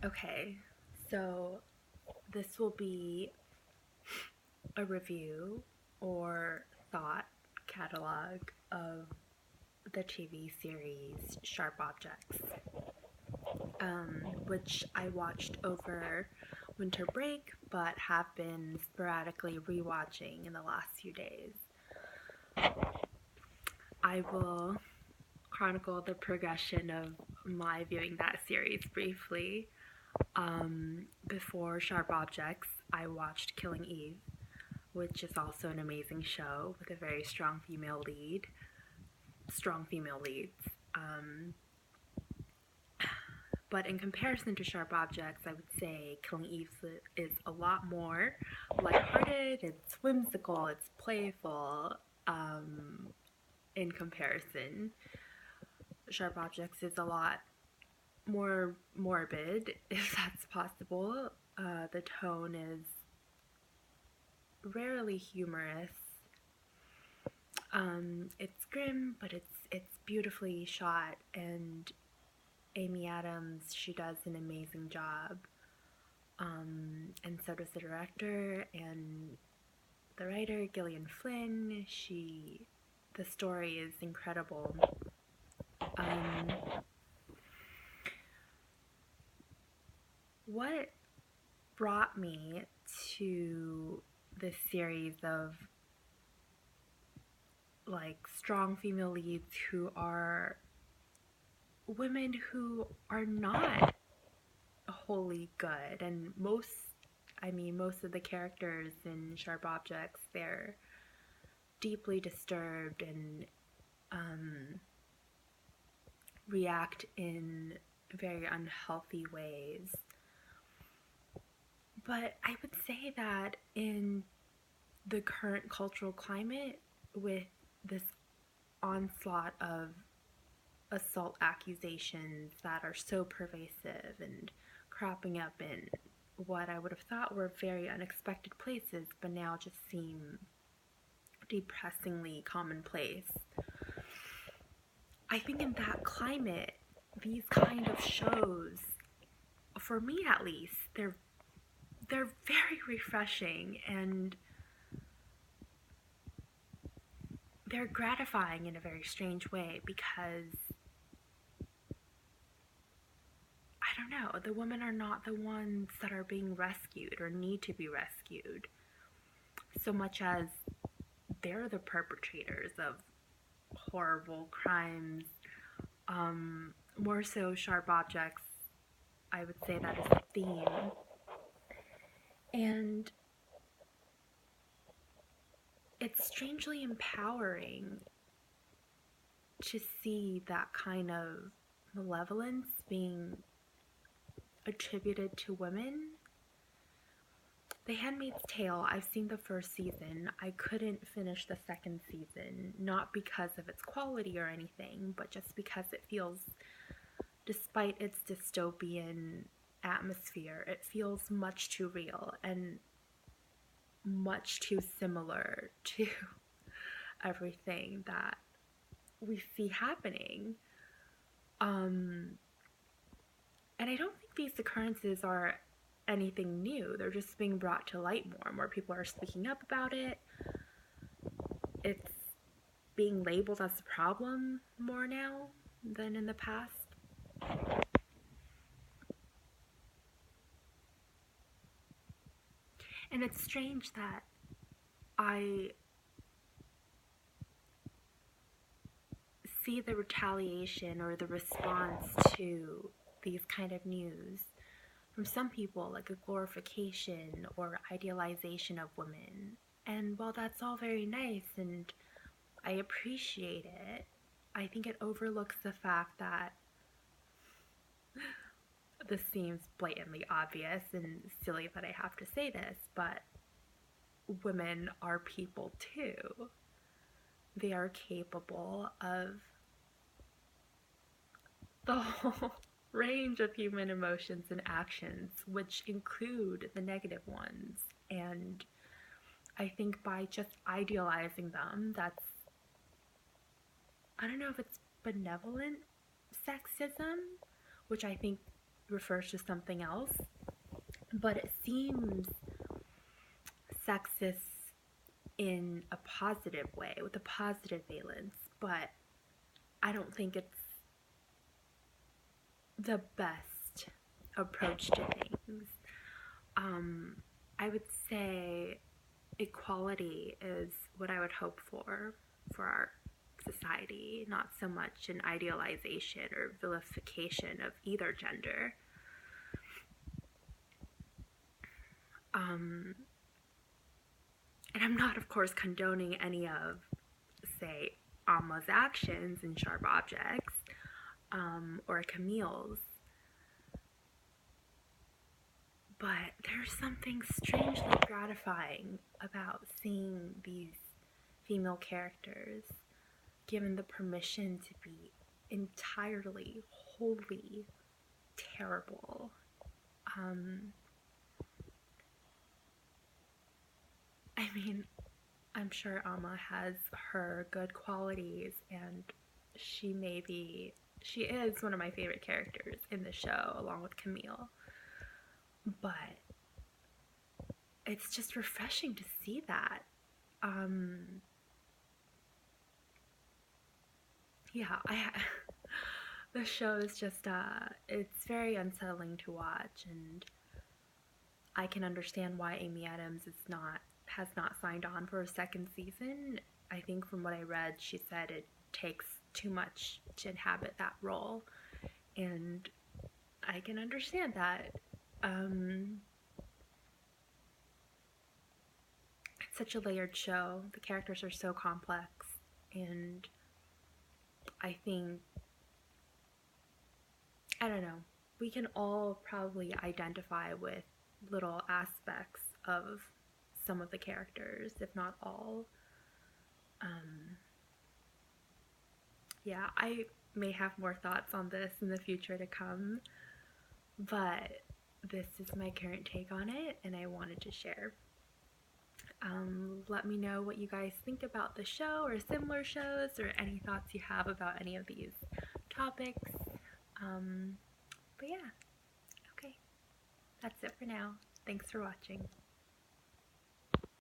Okay, so this will be a review or thought catalog of the TV series Sharp Objects, which I watched over winter break but have been sporadically rewatching in the last few days. I will chronicle the progression of my viewing that series briefly. Before Sharp Objects, I watched Killing Eve, which is also an amazing show with a very strong female lead. Strong female leads. But in comparison to Sharp Objects, I would say Killing Eve is a lot more lighthearted, it's whimsical, it's playful in comparison. Sharp Objects is a lot more morbid, if that's possible. The tone is rarely humorous. It's grim, but it's beautifully shot, and Amy Adams, she does an amazing job. And so does the director and the writer, Gillian Flynn. The story is incredible. What brought me to this series of like strong female leads who are women who are not wholly good, and most of the characters in Sharp Objects, they're deeply disturbed and react in very unhealthy ways. But I would say that in the current cultural climate, with this onslaught of assault accusations that are so pervasive and cropping up in what I would have thought were very unexpected places, but now just seem depressingly commonplace. I think in that climate, these kind of shows, for me at least, they're very refreshing, and they're gratifying in a very strange way, because I don't know, the women are not the ones that are being rescued or need to be rescued, so much as they're the perpetrators of horrible crimes. More so Sharp Objects, I would say that is the theme. And it's strangely empowering to see that kind of malevolence being attributed to women. The Handmaid's Tale, I've seen the first season. I couldn't finish the second season, not because of its quality or anything, but just because it feels, despite its dystopian atmosphere, it feels much too real and much too similar to everything that we see happening. And I don't think these occurrences are anything new. They're just being brought to light more. More people are speaking up about it. It's being labeled as a problem more now than in the past. And it's strange that I see the retaliation or the response to these kind of news from some people, like a glorification or idealization of women. And while that's all very nice and I appreciate it, I think it overlooks the fact that this seems blatantly obvious and silly that I have to say this, but women are people too. They are capable of the whole range of human emotions and actions, which include the negative ones. And I think by just idealizing them, that's, I don't know if it's benevolent sexism, which I think refers to something else, but it seems sexist in a positive way, with a positive valence, but I don't think it's the best approach to things. I would say equality is what I would hope for our society, not so much an idealization or vilification of either gender. And I'm not, of course, condoning any of, say, Alma's actions in Sharp Objects, or Camille's. But there's something strangely gratifying about seeing these female characters given the permission to be entirely, wholly terrible. I mean, I'm sure Alma has her good qualities, and she is one of my favorite characters in the show, along with Camille. But it's just refreshing to see that. The show is just, it's very unsettling to watch, and I can understand why Amy Adams has not signed on for a second season. I think from what I read, she said it takes too much to inhabit that role, and I can understand that. It's such a layered show. The characters are so complex, and I think, I don't know, we can all probably identify with little aspects of some of the characters, if not all. Yeah, I may have more thoughts on this in the future to come, but this is my current take on it, and I wanted to share. Let me know what you guys think about the show or similar shows, or any thoughts you have about any of these topics. But yeah, okay, that's it for now. Thanks for watching.